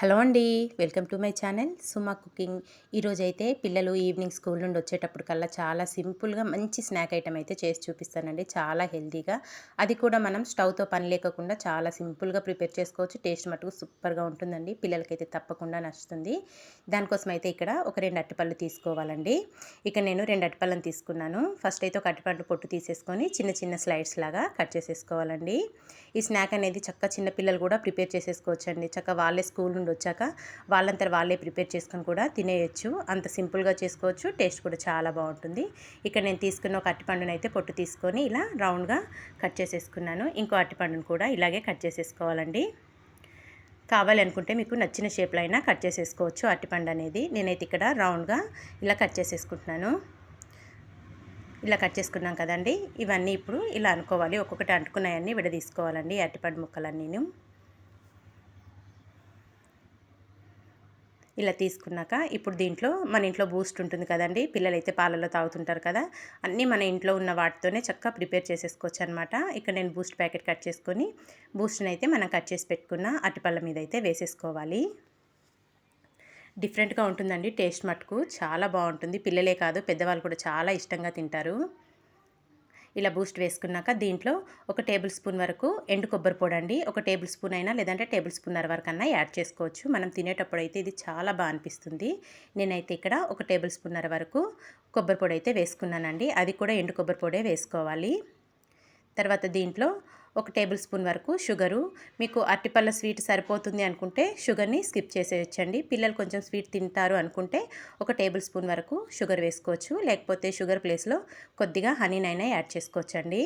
Hello అండి. Welcome to my channel Suma cooking. ఈరోజైతే పిల్లలు ఈవినింగ్ స్కూల్ నుండి వచ్చేటప్పుడు కల్లా చాలా సింపుల్గా మంచి స్నాక్ ఐటెం అయితే చేసి చూపిస్తానండి. చాలా హెల్తీగా, అది కూడా మనం స్టవ్తో పని లేకుండా చాలా సింపుల్గా ప్రిపేర్ చేసుకోవచ్చు. టేస్ట్ మటుకు సూపర్గా ఉంటుందండి. పిల్లలకైతే తప్పకుండా నచ్చుతుంది. దానికోసం అయితే ఇక్కడ ఒక 2 అరటిపళ్ళు తీసుకోవాలండి. ఇక నేను 2 అరటిపళ్ళను తీసుకున్నాను. ఫస్ట్ అయితే ఒక అరటిపండు పొట్టు తీసేసుకొని చిన్న చిన్న స్లైడ్స్ లాగా కట్ చేసేసుకోవాలండి. ఈ స్నాక్ అనేది చక్కగా చిన్న పిల్లలు కూడా ప్రిపేర్ చేసేసుకోవచ్చండి. చక్కగా వాళ్ళే స్కూల్ నుండి వచ్చాక వాళ్ళంతా వాళ్ళే ప్రిపేర్ చేసుకొని కూడా తినేయొచ్చు. అంత సింపుల్గా చేసుకోవచ్చు. టేస్ట్ కూడా చాలా బాగుంటుంది. ఇక్కడ నేను తీసుకున్న ఒక అరటిపండును అయితే పొట్టు తీసుకొని ఇలా రౌండ్గా కట్ చేసేసుకున్నాను. ఇంకో అరటిపండును కూడా ఇలాగే కట్ చేసేసుకోవాలండి. కావాలనుకుంటే మీకు నచ్చిన షేప్లో అయినా కట్ చేసేసుకోవచ్చు అరటిపండు అనేది. నేనైతే ఇక్కడ రౌండ్గా ఇలా కట్ చేసేసుకుంటున్నాను. ఇలా కట్ చేసుకున్నాం కదండి. ఇవన్నీ ఇప్పుడు ఇలా అనుకోవాలి. ఒక్కొక్కటి అంటుకున్నాయన్నీ విడదీసుకోవాలండి అరటిపండు ముక్కలన్నీను. ఇలా తీసుకున్నాక ఇప్పుడు దీంట్లో మన ఇంట్లో బూస్ట్ ఉంటుంది కదండి. పిల్లలైతే పాలల్లో తాగుతుంటారు కదా. అన్నీ మన ఇంట్లో ఉన్న వాటితోనే చక్కగా ప్రిపేర్ చేసేసుకోవచ్చు అనమాట. ఇక్కడ నేను బూస్ట్ ప్యాకెట్ కట్ చేసుకొని బూస్ట్ని అయితే మనం కట్ చేసి పెట్టుకున్న అరటిపళ్ళ మీద అయితే వేసేసుకోవాలి. డిఫరెంట్గా ఉంటుందండి. టేస్ట్ మటుకు చాలా బాగుంటుంది. పిల్లలే కాదు పెద్దవాళ్ళు కూడా చాలా ఇష్టంగా తింటారు. ఇలా బూస్ట్ వేసుకున్నాక దీంట్లో ఒక టేబుల్ స్పూన్ వరకు ఎండు కొబ్బరి పొడి అండి. ఒక టేబుల్ స్పూన్ అయినా లేదంటే టేబుల్ స్పూన్నర వరకు అన్నా యాడ్ చేసుకోవచ్చు. మనం తినేటప్పుడు అయితే ఇది చాలా బాగా అనిపిస్తుంది. నేనైతే ఇక్కడ ఒక టేబుల్ స్పూన్నర వరకు కొబ్బరి పొడి అయితే వేసుకున్నానండి. అది కూడా ఎండు కొబ్బరి పొడే వేసుకోవాలి. తర్వాత దీంట్లో ఒక టేబుల్ స్పూన్ వరకు షుగరు. మీకు అరటిపళ్ళ స్వీట్ సరిపోతుంది అనుకుంటే షుగర్ని స్కిప్ చేసేయచ్చండి. పిల్లలు కొంచెం స్వీట్ తింటారు అనుకుంటే ఒక టేబుల్ స్పూన్ వరకు షుగర్ వేసుకోవచ్చు. లేకపోతే షుగర్ ప్లేస్లో కొద్దిగా హనీనైనా యాడ్ చేసుకోవచ్చండి.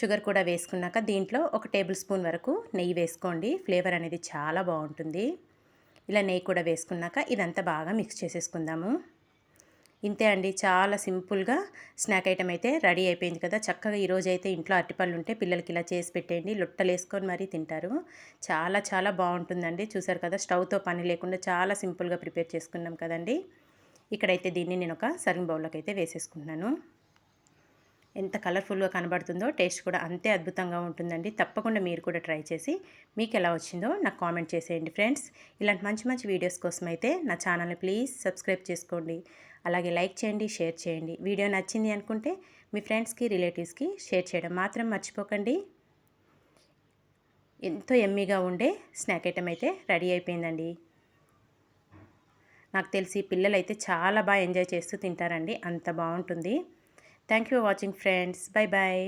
షుగర్ కూడా వేసుకున్నాక దీంట్లో ఒక టేబుల్ స్పూన్ వరకు నెయ్యి వేసుకోండి. ఫ్లేవర్ అనేది చాలా బాగుంటుంది. ఇలా నెయ్యి కూడా వేసుకున్నాక ఇదంతా బాగా మిక్స్ చేసేసుకుందాము. ఇంతే అండి. చాలా సింపుల్గా స్నాక్ ఐటెం అయితే రెడీ అయిపోయింది కదా. చక్కగా ఈరోజు అయితే ఇంట్లో అరటిపళ్ళు ఉంటే పిల్లలకి ఇలా చేసి పెట్టేయండి. లొట్టలేసుకొని మరీ తింటారు. చాలా చాలా బాగుంటుందండి. చూసారు కదా, స్టవ్తో పని లేకుండా చాలా సింపుల్గా ప్రిపేర్ చేసుకున్నాం కదండి. ఇక్కడైతే దీన్ని నేను ఒక సర్వింగ్ బౌల్లోకి అయితే వేసేసుకుంటున్నాను. ఎంత కలర్ఫుల్గా కనబడుతుందో టేస్ట్ కూడా అంతే అద్భుతంగా ఉంటుందండి. తప్పకుండా మీరు కూడా ట్రై చేసి మీకు ఎలా వచ్చిందో నాకు కామెంట్ చేసేయండి ఫ్రెండ్స్. ఇలాంటి మంచి మంచి వీడియోస్ కోసం అయితే నా ఛానల్ని ప్లీజ్ సబ్స్క్రైబ్ చేసుకోండి. అలాగే లైక్ చేయండి, షేర్ చేయండి. వీడియో నచ్చింది అనుకుంటే మీ ఫ్రెండ్స్కి, రిలేటివ్స్కి షేర్ చేయడం మాత్రం మర్చిపోకండి. ఎంతో ఎమ్మీగా ఉండే స్నాక్ ఐటెం అయితే రెడీ అయిపోయిందండి. నాకు తెలిసి పిల్లలైతే చాలా బాగా ఎంజాయ్ చేస్తూ తింటారండి. అంత బాగుంటుంది. Thank you for watching friends. Bye bye.